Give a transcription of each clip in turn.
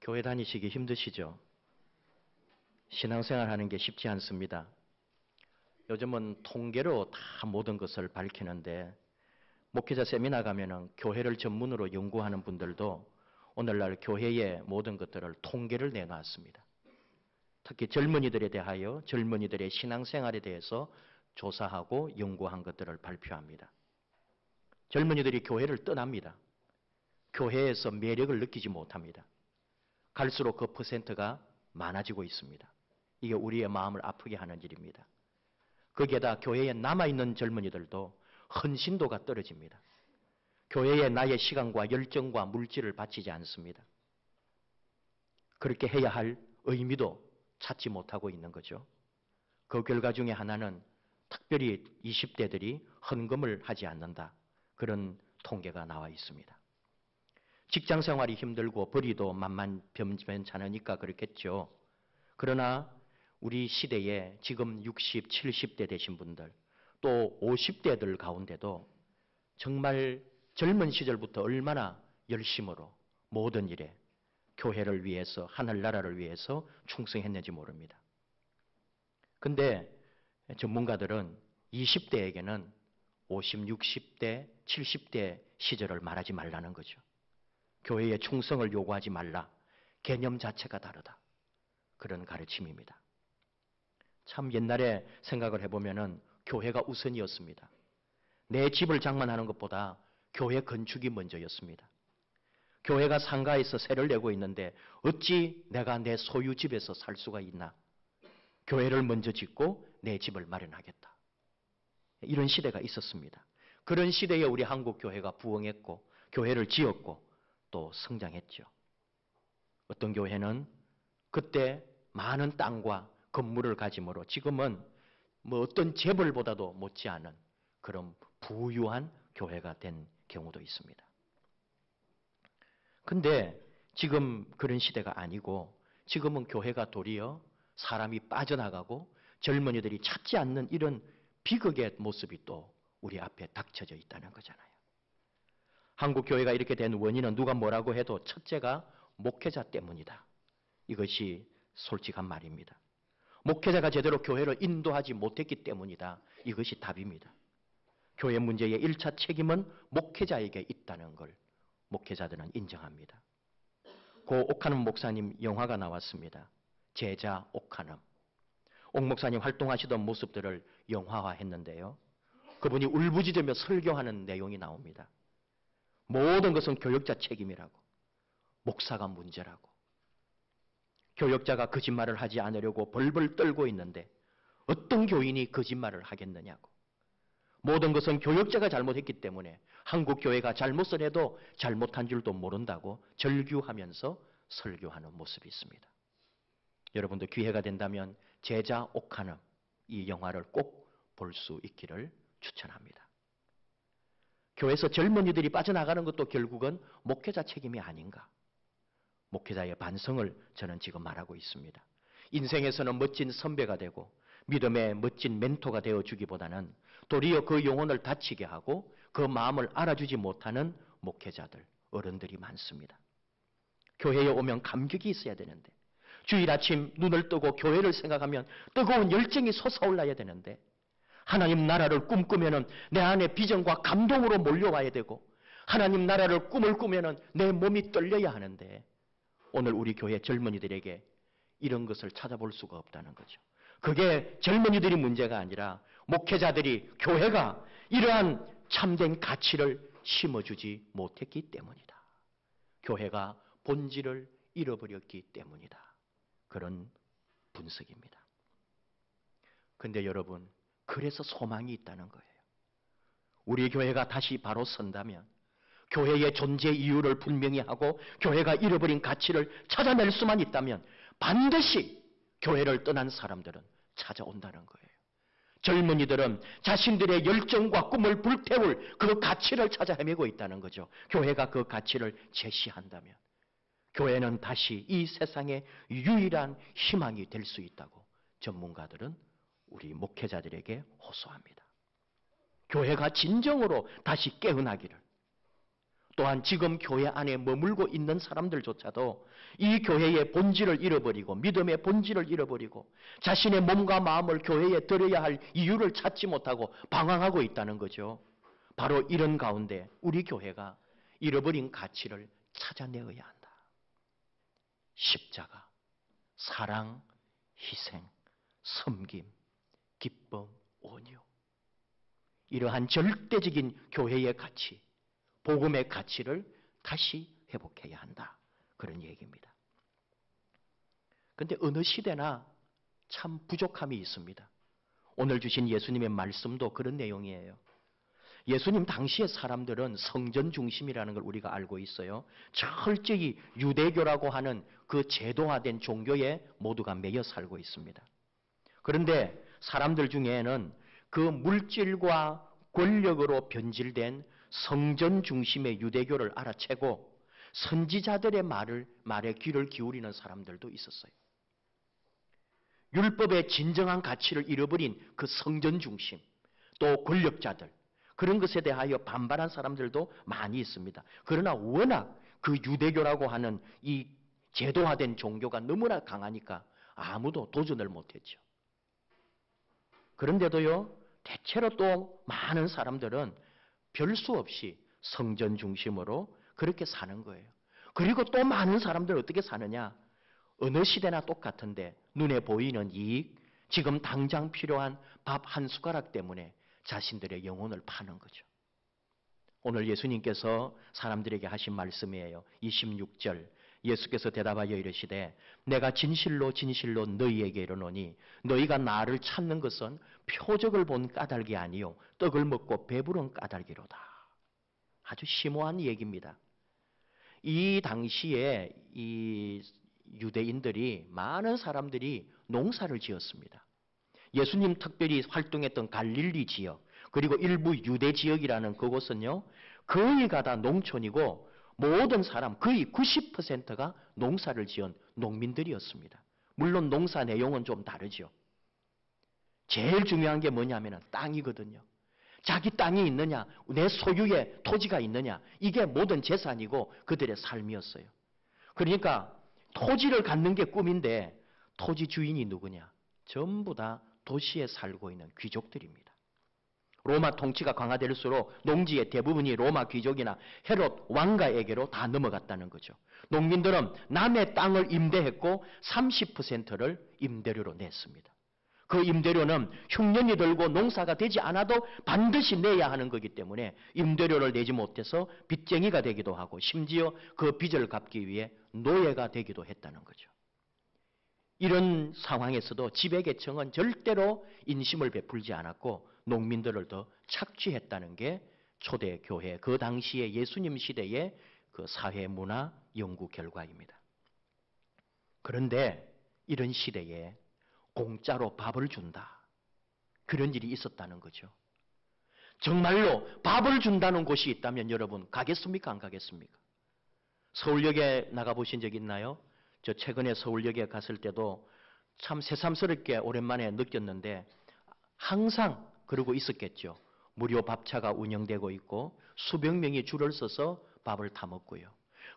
교회 다니시기 힘드시죠? 신앙생활 하는 게 쉽지 않습니다. 요즘은 통계로 다 모든 것을 밝히는데 목회자 세미나 가면은 교회를 전문으로 연구하는 분들도 오늘날 교회의 모든 것들을 통계를 내놨습니다. 특히 젊은이들에 대하여 젊은이들의 신앙생활에 대해서 조사하고 연구한 것들을 발표합니다. 젊은이들이 교회를 떠납니다. 교회에서 매력을 느끼지 못합니다. 갈수록 그 퍼센트가 많아지고 있습니다. 이게 우리의 마음을 아프게 하는 일입니다. 거기에다 교회에 남아있는 젊은이들도 헌신도가 떨어집니다. 교회에 나의 시간과 열정과 물질을 바치지 않습니다. 그렇게 해야 할 의미도 찾지 못하고 있는 거죠. 그 결과 중에 하나는 특별히 20대들이 헌금을 하지 않는다. 그런 통계가 나와 있습니다. 직장 생활이 힘들고 벌이도 만만변찮으니까 그렇겠죠. 그러나 우리 시대에 지금 60, 70대 되신 분들 또 50대들 가운데도 정말 젊은 시절부터 얼마나 열심으로 모든 일에 교회를 위해서 하늘나라를 위해서 충성했는지 모릅니다. 근데 전문가들은 20대에게는 50, 60대, 70대 시절을 말하지 말라는 거죠. 교회에 충성을 요구하지 말라. 개념 자체가 다르다. 그런 가르침입니다. 참 옛날에 생각을 해보면은 교회가 우선이었습니다. 내 집을 장만하는 것보다 교회 건축이 먼저였습니다. 교회가 상가에서 세를 내고 있는데 어찌 내가 내 소유 집에서 살 수가 있나? 교회를 먼저 짓고 내 집을 마련하겠다. 이런 시대가 있었습니다. 그런 시대에 우리 한국 교회가 부흥했고 교회를 지었고 또 성장했죠. 어떤 교회는 그때 많은 땅과 건물을 가짐으로 지금은 뭐 어떤 재벌보다도 못지않은 그런 부유한 교회가 된 경우도 있습니다. 근데 지금 그런 시대가 아니고 지금은 교회가 도리어 사람이 빠져나가고 젊은이들이 찾지 않는 이런 비극의 모습이 또 우리 앞에 닥쳐져 있다는 거잖아요. 한국 교회가 이렇게 된 원인은 누가 뭐라고 해도 첫째가 목회자 때문이다. 이것이 솔직한 말입니다. 목회자가 제대로 교회를 인도하지 못했기 때문이다. 이것이 답입니다. 교회 문제의 1차 책임은 목회자에게 있다는 걸 목회자들은 인정합니다. 고 옥하는 목사님 영화가 나왔습니다. 제자 옥하는. 옥 목사님 활동하시던 모습들을 영화화했는데요. 그분이 울부짖으며 설교하는 내용이 나옵니다. 모든 것은 교역자 책임이라고. 목사가 문제라고. 교역자가 거짓말을 하지 않으려고 벌벌 떨고 있는데 어떤 교인이 거짓말을 하겠느냐고. 모든 것은 교역자가 잘못했기 때문에 한국 교회가 잘못을 해도 잘못한 줄도 모른다고 절규하면서 설교하는 모습이 있습니다. 여러분도 기회가 된다면 제자 옥하는 이 영화를 꼭 볼 수 있기를 추천합니다. 교회에서 젊은이들이 빠져나가는 것도 결국은 목회자 책임이 아닌가. 목회자의 반성을 저는 지금 말하고 있습니다. 인생에서는 멋진 선배가 되고 믿음의 멋진 멘토가 되어주기보다는 도리어 그 영혼을 다치게 하고 그 마음을 알아주지 못하는 목회자들, 어른들이 많습니다. 교회에 오면 감격이 있어야 되는데 주일 아침 눈을 뜨고 교회를 생각하면 뜨거운 열정이 솟아올라야 되는데 하나님 나라를 꿈꾸면은 내 안에 비전과 감동으로 몰려와야 되고 하나님 나라를 꿈을 꾸면은 내 몸이 떨려야 하는데 오늘 우리 교회 젊은이들에게 이런 것을 찾아볼 수가 없다는 거죠. 그게 젊은이들이 문제가 아니라 목회자들이 교회가 이러한 참된 가치를 심어주지 못했기 때문이다. 교회가 본질을 잃어버렸기 때문이다. 그런 분석입니다. 그런데 여러분, 그래서 소망이 있다는 거예요. 우리 교회가 다시 바로 선다면 교회의 존재 이유를 분명히 하고 교회가 잃어버린 가치를 찾아낼 수만 있다면 반드시 교회를 떠난 사람들은 찾아온다는 거예요. 젊은이들은 자신들의 열정과 꿈을 불태울 그 가치를 찾아 헤매고 있다는 거죠. 교회가 그 가치를 제시한다면 교회는 다시 이 세상의 유일한 희망이 될 수 있다고 전문가들은 우리 목회자들에게 호소합니다. 교회가 진정으로 다시 깨어나기를 또한 지금 교회 안에 머물고 있는 사람들조차도 이 교회의 본질을 잃어버리고 믿음의 본질을 잃어버리고 자신의 몸과 마음을 교회에 드려야 할 이유를 찾지 못하고 방황하고 있다는 거죠. 바로 이런 가운데 우리 교회가 잃어버린 가치를 찾아내어야 한다. 십자가, 사랑, 희생, 섬김, 기쁨, 온유. 이러한 절대적인 교회의 가치, 복음의 가치를 다시 회복해야 한다. 그런 얘기입니다. 그런데 어느 시대나 참 부족함이 있습니다. 오늘 주신 예수님의 말씀도 그런 내용이에요. 예수님 당시의 사람들은 성전 중심이라는 걸 우리가 알고 있어요. 철저히 유대교라고 하는 그 제도화된 종교에 모두가 매여 살고 있습니다. 그런데 사람들 중에는 그 물질과 권력으로 변질된 성전 중심의 유대교를 알아채고 선지자들의 말에 귀를 기울이는 사람들도 있었어요. 율법의 진정한 가치를 잃어버린 그 성전 중심, 또 권력자들, 그런 것에 대하여 반발한 사람들도 많이 있습니다. 그러나 워낙 그 유대교라고 하는 이 제도화된 종교가 너무나 강하니까 아무도 도전을 못했죠. 그런데도요, 대체로 또 많은 사람들은 별 수 없이 성전 중심으로 그렇게 사는 거예요. 그리고 또 많은 사람들은 어떻게 사느냐? 어느 시대나 똑같은데 눈에 보이는 이익, 지금 당장 필요한 밥 한 숟가락 때문에 자신들의 영혼을 파는 거죠. 오늘 예수님께서 사람들에게 하신 말씀이에요. 26절 예수께서 대답하여 이르시되 내가 진실로 진실로 너희에게 이르노니 너희가 나를 찾는 것은 표적을 본 까닭이 아니요 떡을 먹고 배부른 까닭이로다. 아주 심오한 얘기입니다. 이 당시에 이 유대인들이 많은 사람들이 농사를 지었습니다. 예수님 특별히 활동했던 갈릴리 지역 그리고 일부 유대 지역이라는 그곳은요 거의가 다 농촌이고 모든 사람 거의 90%가 농사를 지은 농민들이었습니다. 물론 농사 내용은 좀 다르죠. 제일 중요한 게 뭐냐면 땅이거든요. 자기 땅이 있느냐, 내 소유의 토지가 있느냐, 이게 모든 재산이고 그들의 삶이었어요. 그러니까 토지를 갖는 게 꿈인데 토지 주인이 누구냐? 전부 다 도시에 살고 있는 귀족들입니다. 로마 통치가 강화될수록 농지의 대부분이 로마 귀족이나 헤롯 왕가에게로 다 넘어갔다는 거죠. 농민들은 남의 땅을 임대했고 30%를 임대료로 냈습니다. 그 임대료는 흉년이 들고 농사가 되지 않아도 반드시 내야 하는 거기 때문에 임대료를 내지 못해서 빚쟁이가 되기도 하고 심지어 그 빚을 갚기 위해 노예가 되기도 했다는 거죠. 이런 상황에서도 지배계층은 절대로 인심을 베풀지 않았고 농민들을 더 착취했다는 게 초대교회 그 당시의 예수님 시대의 그 사회 문화 연구 결과입니다. 그런데 이런 시대에 공짜로 밥을 준다. 그런 일이 있었다는 거죠. 정말로 밥을 준다는 곳이 있다면 여러분 가겠습니까? 안 가겠습니까? 서울역에 나가보신 적 있나요? 저 최근에 서울역에 갔을 때도 참 새삼스럽게 오랜만에 느꼈는데 항상 그러고 있었겠죠. 무료 밥차가 운영되고 있고 수백 명이 줄을 서서 밥을 타 먹고요.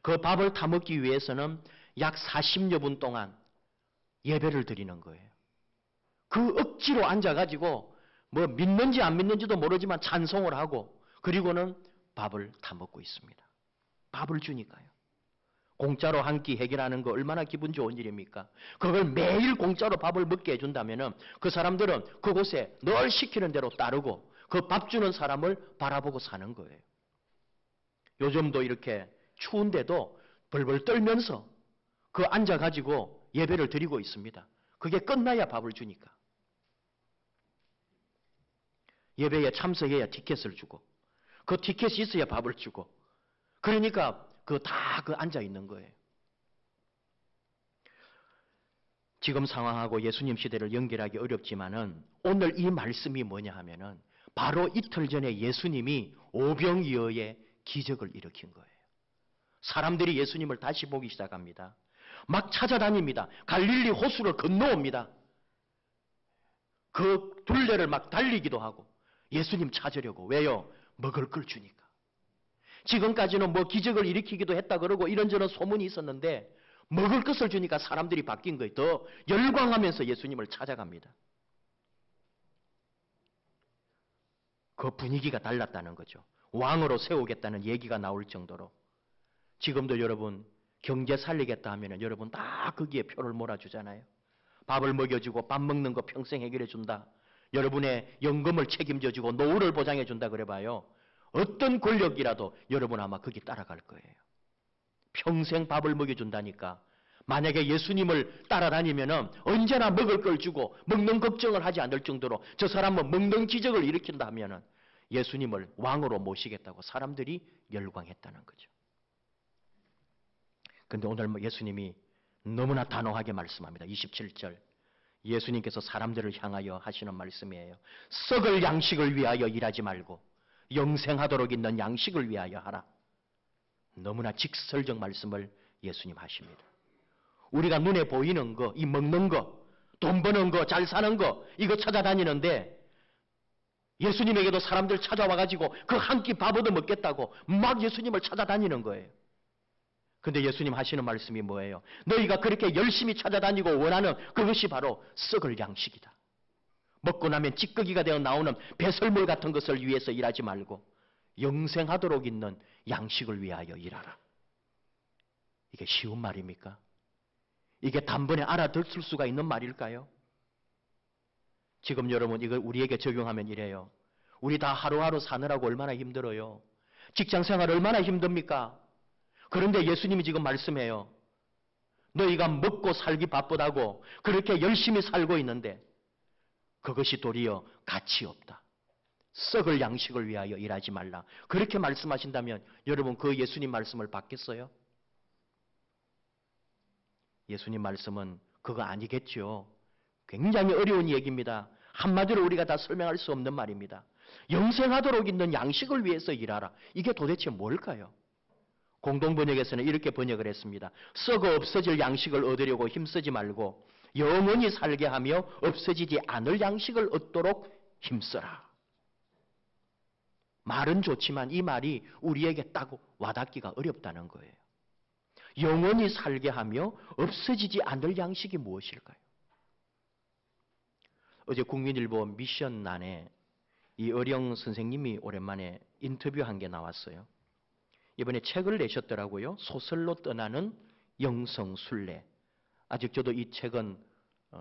그 밥을 타 먹기 위해서는 약 40여 분 동안 예배를 드리는 거예요. 그 억지로 앉아가지고 뭐 믿는지 안 믿는지도 모르지만 찬송을 하고 그리고는 밥을 타 먹고 있습니다. 밥을 주니까요. 공짜로 한 끼 해결하는 거 얼마나 기분 좋은 일입니까? 그걸 매일 공짜로 밥을 먹게 해준다면 그 사람들은 그곳에 늘 시키는 대로 따르고 그 밥 주는 사람을 바라보고 사는 거예요. 요즘도 이렇게 추운데도 벌벌 떨면서 그 앉아가지고 예배를 드리고 있습니다. 그게 끝나야 밥을 주니까. 예배에 참석해야 티켓을 주고 그 티켓이 있어야 밥을 주고 그러니까 그 다 앉아 있는 거예요. 지금 상황하고 예수님 시대를 연결하기 어렵지만은 오늘 이 말씀이 뭐냐 하면은 바로 이틀 전에 예수님이 오병이어의 기적을 일으킨 거예요. 사람들이 예수님을 다시 보기 시작합니다. 막 찾아다닙니다. 갈릴리 호수를 건너옵니다. 그 둘레를 막 달리기도 하고 예수님 찾으려고. 왜요? 먹을 걸 주니까. 지금까지는 뭐 기적을 일으키기도 했다 그러고 이런저런 소문이 있었는데 먹을 것을 주니까 사람들이 바뀐 거예요. 더 열광하면서 예수님을 찾아갑니다. 그 분위기가 달랐다는 거죠. 왕으로 세우겠다는 얘기가 나올 정도로. 지금도 여러분 경제 살리겠다 하면 여러분 다 거기에 표를 몰아주잖아요. 밥을 먹여주고 밥 먹는 거 평생 해결해 준다. 여러분의 연금을 책임져주고 노후를 보장해 준다 그래봐요. 어떤 권력이라도 여러분 아마 거기 따라갈 거예요. 평생 밥을 먹여준다니까. 만약에 예수님을 따라다니면 언제나 먹을 걸 주고 먹는 걱정을 하지 않을 정도로 저 사람은 먹는 기적을 일으킨다 하면 예수님을 왕으로 모시겠다고 사람들이 열광했다는 거죠. 그런데 오늘 예수님이 너무나 단호하게 말씀합니다. 27절. 예수님께서 사람들을 향하여 하시는 말씀이에요. 썩을 양식을 위하여 일하지 말고 영생하도록 있는 양식을 위하여 하라. 너무나 직설적 말씀을 예수님 하십니다. 우리가 눈에 보이는 거, 이 먹는 거, 돈 버는 거, 잘 사는 거 이거 찾아다니는데 예수님에게도 사람들 찾아와가지고 그 한 끼 밥 얻어 먹겠다고 막 예수님을 찾아다니는 거예요. 근데 예수님 하시는 말씀이 뭐예요? 너희가 그렇게 열심히 찾아다니고 원하는 그것이 바로 썩을 양식이다. 먹고 나면 찌꺼기가 되어 나오는 배설물 같은 것을 위해서 일하지 말고 영생하도록 있는 양식을 위하여 일하라. 이게 쉬운 말입니까? 이게 단번에 알아듣을 수가 있는 말일까요? 지금 여러분 이걸 우리에게 적용하면 이래요. 우리 다 하루하루 사느라고 얼마나 힘들어요. 직장생활 얼마나 힘듭니까? 그런데 예수님이 지금 말씀해요. 너희가 먹고 살기 바쁘다고 그렇게 열심히 살고 있는데 그것이 도리어 가치 없다. 썩을 양식을 위하여 일하지 말라. 그렇게 말씀하신다면 여러분 그 예수님 말씀을 받겠어요? 예수님 말씀은 그거 아니겠죠. 굉장히 어려운 얘기입니다. 한마디로 우리가 다 설명할 수 없는 말입니다. 영생하도록 있는 양식을 위해서 일하라. 이게 도대체 뭘까요? 공동번역에서는 이렇게 번역을 했습니다. 썩어 없어질 양식을 얻으려고 힘쓰지 말고 영원히 살게 하며 없어지지 않을 양식을 얻도록 힘써라. 말은 좋지만 이 말이 우리에게 딱 와닿기가 어렵다는 거예요. 영원히 살게 하며 없어지지 않을 양식이 무엇일까요? 어제 국민일보 미션란에 이 어령 선생님이 오랜만에 인터뷰한 게 나왔어요. 이번에 책을 내셨더라고요. 소설로 떠나는 영성순례. 아직 저도 이 책은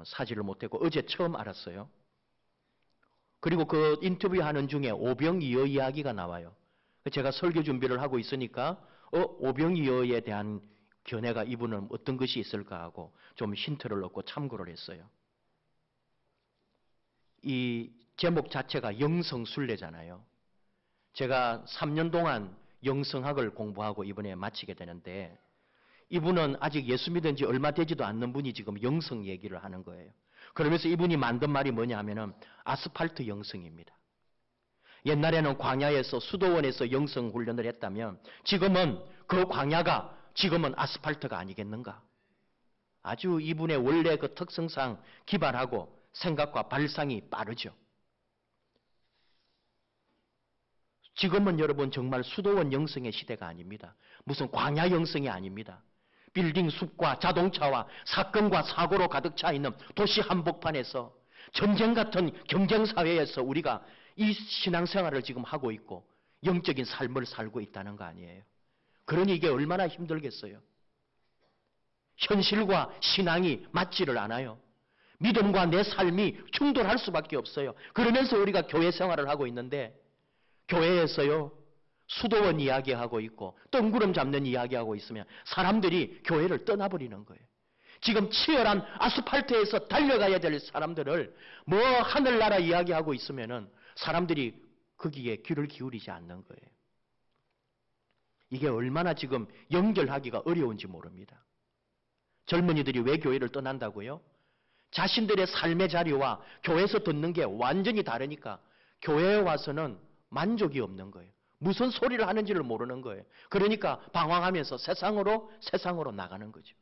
사지를 못했고 어제 처음 알았어요. 그리고 그 인터뷰하는 중에 오병이어 이야기가 나와요. 제가 설교 준비를 하고 있으니까 오병이어에 대한 견해가 이분은 어떤 것이 있을까 하고 좀 힌트를 얻고 참고를 했어요. 이 제목 자체가 영성순례잖아요. 제가 3년 동안 영성학을 공부하고 이번에 마치게 되는데 이분은 아직 예수 믿은 지 얼마 되지도 않는 분이 지금 영성 얘기를 하는 거예요. 그러면서 이분이 만든 말이 뭐냐 하면은 아스팔트 영성입니다. 옛날에는 광야에서 수도원에서 영성 훈련을 했다면 지금은 그 광야가 지금은 아스팔트가 아니겠는가? 아주 이분의 원래 그 특성상 기발하고 생각과 발상이 빠르죠. 지금은 여러분 정말 수도원 영성의 시대가 아닙니다. 무슨 광야 영성이 아닙니다. 빌딩 숲과 자동차와 사건과 사고로 가득 차 있는 도시 한복판에서 전쟁 같은 경쟁사회에서 우리가 이 신앙생활을 지금 하고 있고 영적인 삶을 살고 있다는 거 아니에요. 그러니 이게 얼마나 힘들겠어요. 현실과 신앙이 맞지를 않아요. 믿음과 내 삶이 충돌할 수밖에 없어요. 그러면서 우리가 교회 생활을 하고 있는데 교회에서요 수도원 이야기하고 있고 뜬구름 잡는 이야기하고 있으면 사람들이 교회를 떠나버리는 거예요. 지금 치열한 아스팔트에서 달려가야 될 사람들을 뭐 하늘나라 이야기하고 있으면은 사람들이 거기에 귀를 기울이지 않는 거예요. 이게 얼마나 지금 연결하기가 어려운지 모릅니다. 젊은이들이 왜 교회를 떠난다고요? 자신들의 삶의 자리와 교회에서 듣는 게 완전히 다르니까 교회에 와서는 만족이 없는 거예요. 무슨 소리를 하는지를 모르는 거예요. 그러니까 방황하면서 세상으로 나가는 거죠.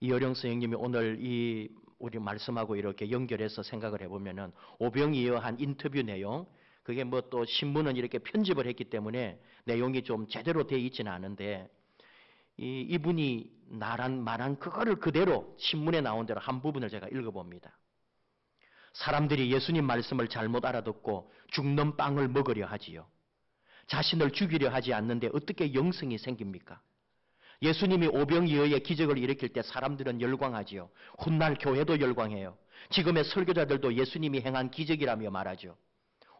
이어령 선생님이 오늘 우리 말씀하고 이렇게 연결해서 생각을 해보면은 오병이어 한 인터뷰 내용, 그게 뭐 또 신문은 이렇게 편집을 했기 때문에 내용이 좀 제대로 되어 있지는 않은데 이분이 말한 그거를 그대로 신문에 나온 대로 한 부분을 제가 읽어봅니다. 사람들이 예수님 말씀을 잘못 알아듣고 죽는 빵을 먹으려 하지요. 자신을 죽이려 하지 않는데 어떻게 영성이 생깁니까? 예수님이 오병이어의 기적을 일으킬 때 사람들은 열광하지요. 훗날 교회도 열광해요. 지금의 설교자들도 예수님이 행한 기적이라며 말하죠.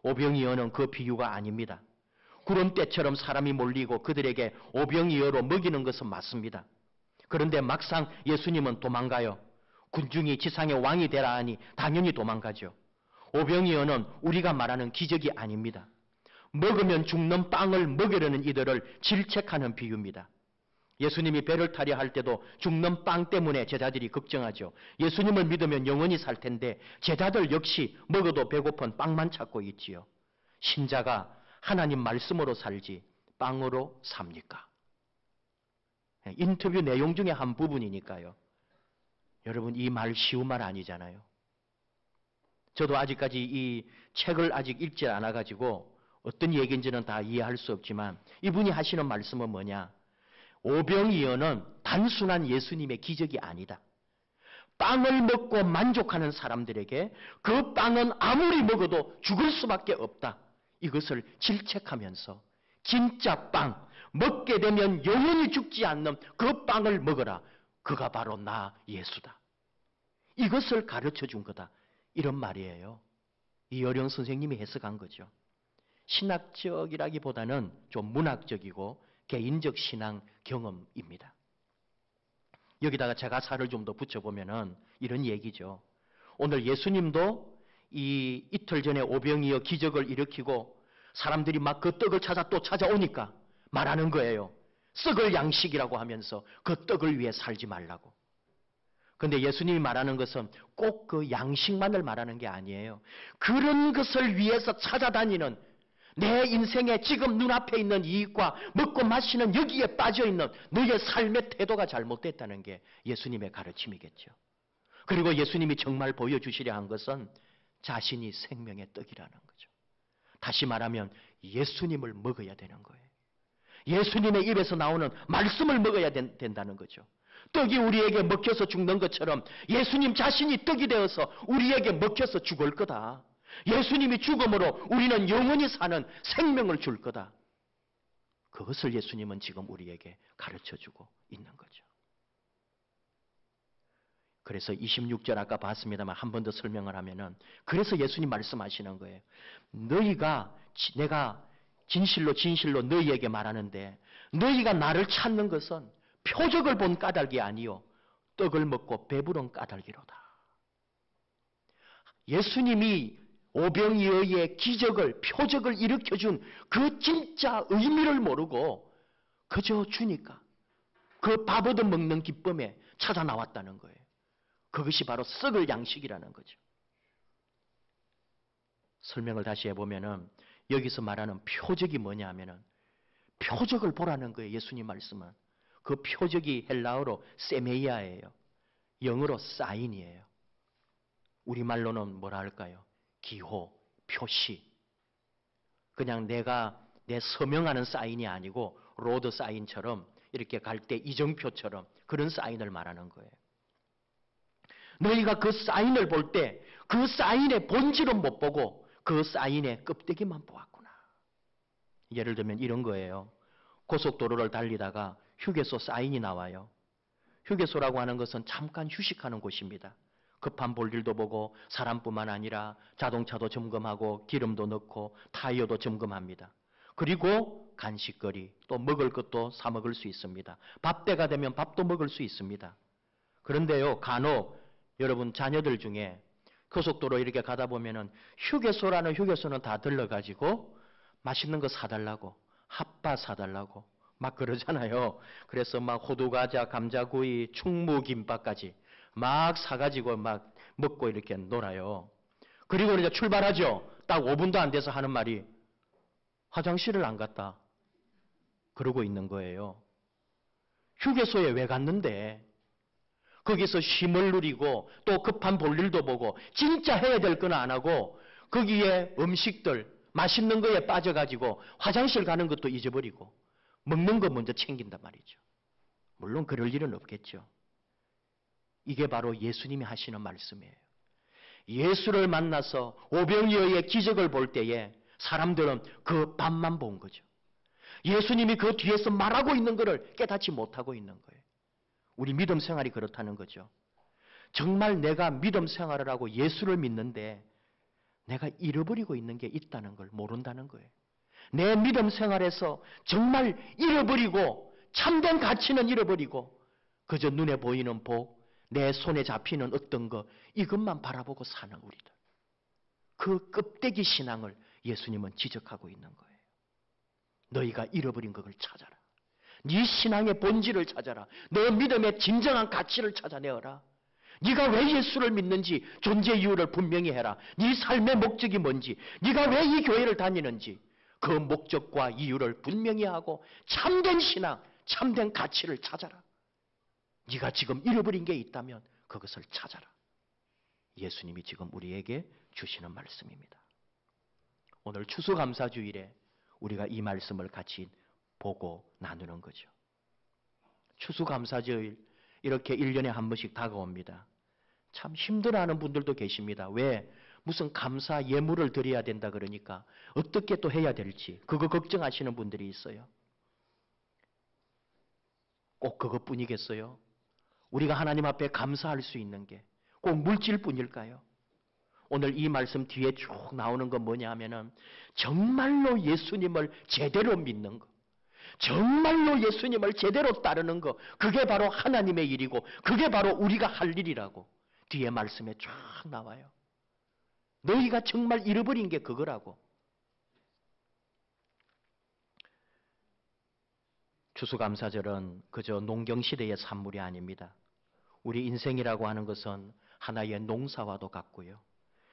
오병이어는 그 비유가 아닙니다. 구름대처럼 사람이 몰리고 그들에게 오병이어로 먹이는 것은 맞습니다. 그런데 막상 예수님은 도망가요. 군중이 지상의 왕이 되라 하니 당연히 도망가죠. 오병이어는 우리가 말하는 기적이 아닙니다. 먹으면 죽는 빵을 먹이려는 이들을 질책하는 비유입니다. 예수님이 배를 타려 할 때도 죽는 빵 때문에 제자들이 걱정하죠. 예수님을 믿으면 영원히 살 텐데 제자들 역시 먹어도 배고픈 빵만 찾고 있지요. 신자가 하나님 말씀으로 살지 빵으로 삽니까? 인터뷰 내용 중에 한 부분이니까요. 여러분, 이 말 쉬운 말 아니잖아요. 저도 아직까지 이 책을 아직 읽지 않아가지고 어떤 얘기인지는 다 이해할 수 없지만 이분이 하시는 말씀은 뭐냐? 오병이어는 단순한 예수님의 기적이 아니다. 빵을 먹고 만족하는 사람들에게 그 빵은 아무리 먹어도 죽을 수밖에 없다. 이것을 질책하면서 진짜 빵, 먹게 되면 영원히 죽지 않는 그 빵을 먹어라. 그가 바로 나 예수다. 이것을 가르쳐 준 거다. 이런 말이에요. 이어령 선생님이 해석한 거죠. 신학적이라기보다는 좀 문학적이고 개인적 신앙 경험입니다. 여기다가 제 가사를 좀 더 붙여보면은 이런 얘기죠. 오늘 예수님도 이 이틀 전에 오병이어 기적을 일으키고 사람들이 막 그 떡을 찾아 또 찾아오니까 말하는 거예요. 썩을 양식이라고 하면서 그 떡을 위해 살지 말라고. 그런데 예수님이 말하는 것은 꼭 그 양식만을 말하는 게 아니에요. 그런 것을 위해서 찾아다니는 내 인생에 지금 눈앞에 있는 이익과 먹고 마시는 여기에 빠져있는 너의 삶의 태도가 잘못됐다는 게 예수님의 가르침이겠죠. 그리고 예수님이 정말 보여주시려 한 것은 자신이 생명의 떡이라는 거죠. 다시 말하면 예수님을 먹어야 되는 거예요. 예수님의 입에서 나오는 말씀을 먹어야 된다는 거죠. 떡이 우리에게 먹혀서 죽는 것처럼 예수님 자신이 떡이 되어서 우리에게 먹혀서 죽을 거다. 예수님이 죽음으로 우리는 영원히 사는 생명을 줄 거다. 그것을 예수님은 지금 우리에게 가르쳐주고 있는 거죠. 그래서 26절 아까 봤습니다만 한 번 더 설명을 하면은 그래서 예수님 말씀하시는 거예요. 내가 진실로 너희에게 말하는데 너희가 나를 찾는 것은 표적을 본 까닭이 아니요 떡을 먹고 배부른 까닭이로다. 예수님이 오병이어의 기적을 표적을 일으켜준 그 진짜 의미를 모르고 그저 주니까 그 밥 얻어 먹는 기쁨에 찾아 나왔다는 거예요. 그것이 바로 썩을 양식이라는 거죠. 설명을 다시 해보면은 여기서 말하는 표적이 뭐냐 하면은 표적을 보라는 거예요. 예수님 말씀은. 그 표적이 헬라어로 세메이아예요. 영어로 사인이에요. 우리말로는 뭐라 할까요? 기호, 표시. 그냥 내가 내 서명하는 사인이 아니고 로드 사인처럼 이렇게 갈 때 이정표처럼 그런 사인을 말하는 거예요. 너희가 그 사인을 볼 때 그 사인의 본질은 못 보고 그 사인의 껍데기만 보았구나. 예를 들면 이런 거예요. 고속도로를 달리다가 휴게소 사인이 나와요. 휴게소라고 하는 것은 잠깐 휴식하는 곳입니다. 급한 볼일도 보고 사람뿐만 아니라 자동차도 점검하고 기름도 넣고 타이어도 점검합니다. 그리고 간식거리 또 먹을 것도 사 먹을 수 있습니다. 밥때가 되면 밥도 먹을 수 있습니다. 그런데요, 간혹 여러분 자녀들 중에 고속도로 이렇게 가다 보면은 휴게소라는 휴게소는 다 들러가지고 맛있는 거 사달라고 핫바 사달라고 막 그러잖아요. 그래서 막 호두과자, 감자구이, 충무김밥까지 막 사가지고 막 먹고 이렇게 놀아요. 그리고 이제 출발하죠. 딱 5분도 안 돼서 하는 말이 화장실을 안 갔다. 그러고 있는 거예요. 휴게소에 왜 갔는데? 거기서 쉼을 누리고 또 급한 볼일도 보고 진짜 해야 될 건 안 하고 거기에 음식들 맛있는 거에 빠져가지고 화장실 가는 것도 잊어버리고 먹는 거 먼저 챙긴단 말이죠. 물론 그럴 일은 없겠죠. 이게 바로 예수님이 하시는 말씀이에요. 예수를 만나서 오병이어의 기적을 볼 때에 사람들은 그 밥만 본 거죠. 예수님이 그 뒤에서 말하고 있는 것을 깨닫지 못하고 있는 거예요. 우리 믿음 생활이 그렇다는 거죠. 정말 내가 믿음 생활을 하고 예수를 믿는데 내가 잃어버리고 있는 게 있다는 걸 모른다는 거예요. 내 믿음 생활에서 정말 잃어버리고 참된 가치는 잃어버리고 그저 눈에 보이는 복, 내 손에 잡히는 어떤 것 이것만 바라보고 사는 우리들. 그 껍데기 신앙을 예수님은 지적하고 있는 거예요. 너희가 잃어버린 것을 찾아라. 네 신앙의 본질을 찾아라. 너 믿음의 진정한 가치를 찾아내어라. 네가 왜 예수를 믿는지 존재 이유를 분명히 해라. 네 삶의 목적이 뭔지, 네가 왜 이 교회를 다니는지 그 목적과 이유를 분명히 하고 참된 신앙, 참된 가치를 찾아라. 네가 지금 잃어버린 게 있다면 그것을 찾아라. 예수님이 지금 우리에게 주시는 말씀입니다. 오늘 추수감사주일에 우리가 이 말씀을 같이 보고 나누는 거죠. 추수감사주일 이렇게 1년에 한 번씩 다가옵니다. 참 힘들어하는 분들도 계십니다. 왜? 무슨 감사 예물을 드려야 된다 그러니까 어떻게 또 해야 될지 그거 걱정하시는 분들이 있어요. 꼭 그것뿐이겠어요? 우리가 하나님 앞에 감사할 수 있는 게 꼭 물질뿐일까요? 오늘 이 말씀 뒤에 쭉 나오는 건 뭐냐 하면은 정말로 예수님을 제대로 믿는 것, 정말로 예수님을 제대로 따르는 것, 그게 바로 하나님의 일이고 그게 바로 우리가 할 일이라고 뒤에 말씀에 쫙 나와요. 너희가 정말 잃어버린 게 그거라고. 추수감사절은 그저 농경시대의 산물이 아닙니다. 우리 인생이라고 하는 것은 하나의 농사와도 같고요.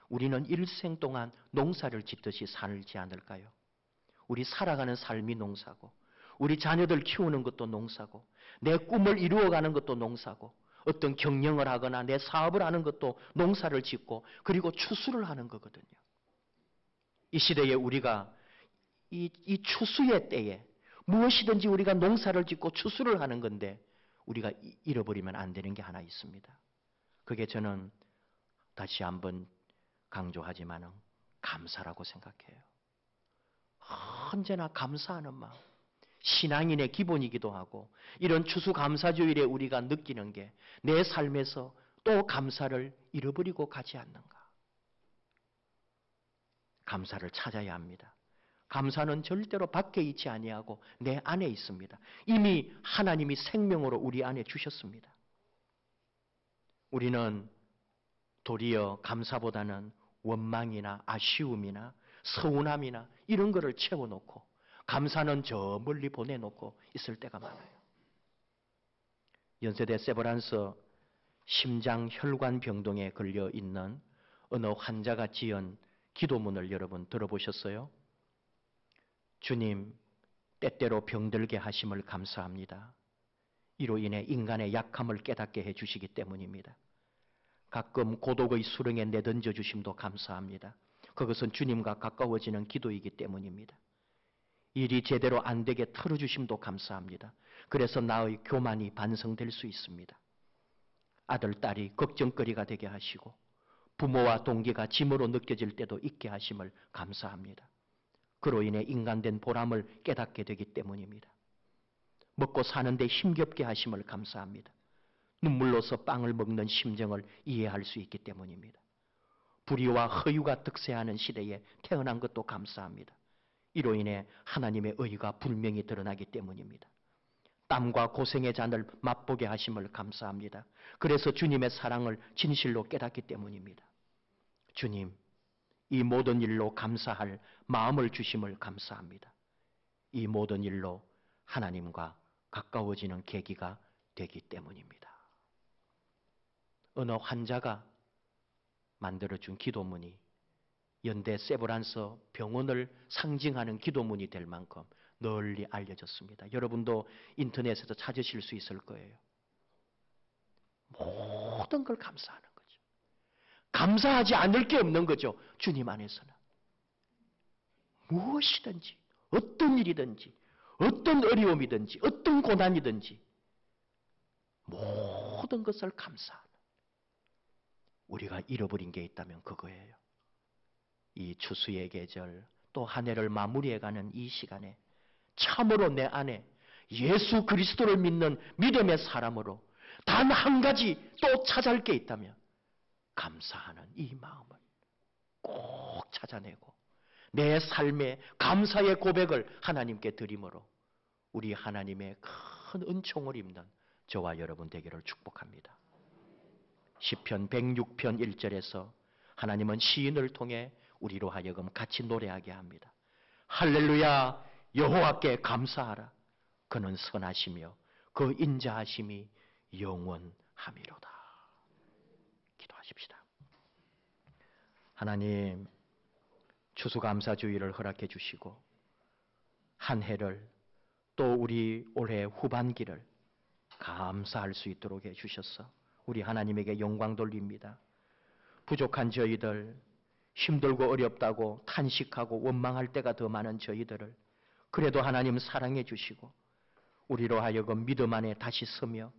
우리는 일생 동안 농사를 짓듯이 살지 않을까요? 우리 살아가는 삶이 농사고 우리 자녀들 키우는 것도 농사고 내 꿈을 이루어가는 것도 농사고 어떤 경영을 하거나 내 사업을 하는 것도 농사를 짓고 그리고 추수를 하는 거거든요. 이 시대에 우리가 이 추수의 때에 무엇이든지 우리가 농사를 짓고 추수를 하는 건데 우리가 잃어버리면 안 되는 게 하나 있습니다. 그게 저는 다시 한번 강조하지만 감사라고 생각해요. 언제나 감사하는 마음. 신앙인의 기본이기도 하고 이런 추수감사주일에 우리가 느끼는 게 내 삶에서 또 감사를 잃어버리고 가지 않는가. 감사를 찾아야 합니다. 감사는 절대로 밖에 있지 아니하고 내 안에 있습니다. 이미 하나님이 생명으로 우리 안에 주셨습니다. 우리는 도리어 감사보다는 원망이나 아쉬움이나 서운함이나 이런 거를 채워놓고 감사는 저 멀리 보내놓고 있을 때가 많아요. 연세대 세브란스 심장 혈관 병동에 걸려 있는 어느 환자가 지은 기도문을 여러분 들어보셨어요? 주님, 때때로 병들게 하심을 감사합니다. 이로 인해 인간의 약함을 깨닫게 해주시기 때문입니다. 가끔 고독의 수렁에 내던져 주심도 감사합니다. 그것은 주님과 가까워지는 기도이기 때문입니다. 일이 제대로 안 되게 털어주심도 감사합니다. 그래서 나의 교만이 반성될 수 있습니다. 아들, 딸이 걱정거리가 되게 하시고 부모와 동기가 짐으로 느껴질 때도 있게 하심을 감사합니다. 그로 인해 인간된 보람을 깨닫게 되기 때문입니다. 먹고 사는데 힘겹게 하심을 감사합니다. 눈물로서 빵을 먹는 심정을 이해할 수 있기 때문입니다. 불의와 허유가 득세하는 시대에 태어난 것도 감사합니다. 이로 인해 하나님의 의가 분명히 드러나기 때문입니다. 땀과 고생의 잔을 맛보게 하심을 감사합니다. 그래서 주님의 사랑을 진실로 깨닫기 때문입니다. 주님, 이 모든 일로 감사할 마음을 주심을 감사합니다. 이 모든 일로 하나님과 가까워지는 계기가 되기 때문입니다. 어느 환자가 만들어준 기도문이 연대 세브란스 병원을 상징하는 기도문이 될 만큼 널리 알려졌습니다. 여러분도 인터넷에서 찾으실 수 있을 거예요. 모든 걸 감사하는 거죠. 감사하지 않을 게 없는 거죠. 주님 안에서는. 무엇이든지, 어떤 일이든지, 어떤 어려움이든지, 어떤 고난이든지 모든 것을 감사하는, 우리가 잃어버린 게 있다면 그거예요. 이 추수의 계절, 또 한 해를 마무리해가는 이 시간에 참으로 내 안에 예수 그리스도를 믿는 믿음의 사람으로 단 한 가지 또 찾아할 게 있다면 감사하는 이 마음을 꼭 찾아내고 내 삶의 감사의 고백을 하나님께 드림으로 우리 하나님의 큰 은총을 입는 저와 여러분 되기를 축복합니다. 시편 106편 1절에서 하나님은 시인을 통해 우리로 하여금 같이 노래하게 합니다. 할렐루야, 여호와께 감사하라. 그는 선하시며 그 인자하심이 영원하미로다. 기도하십시다. 하나님, 추수감사주의를 허락해 주시고 한 해를 또 우리 올해 후반기를 감사할 수 있도록 해 주셔서 우리 하나님에게 영광 돌립니다. 부족한 저희들, 힘들고 어렵다고 탄식하고 원망할 때가 더 많은 저희들을 그래도 하나님 사랑해 주시고 우리로 하여금 믿음 안에 다시 서며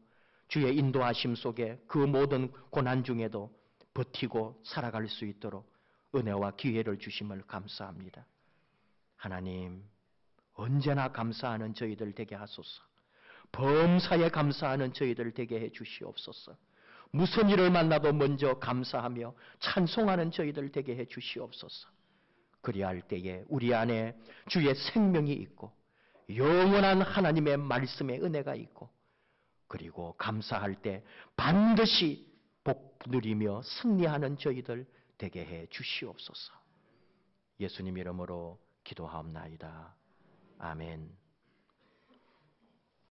주의 인도하심 속에 그 모든 고난 중에도 버티고 살아갈 수 있도록 은혜와 기회를 주심을 감사합니다. 하나님, 언제나 감사하는 저희들 되게 하소서. 범사에 감사하는 저희들 되게 해 주시옵소서. 무슨 일을 만나도 먼저 감사하며 찬송하는 저희들 되게 해 주시옵소서. 그리할 때에 우리 안에 주의 생명이 있고 영원한 하나님의 말씀의 은혜가 있고 그리고 감사할 때 반드시 복 누리며 승리하는 저희들 되게 해 주시옵소서. 예수님 이름으로 기도하옵나이다. 아멘.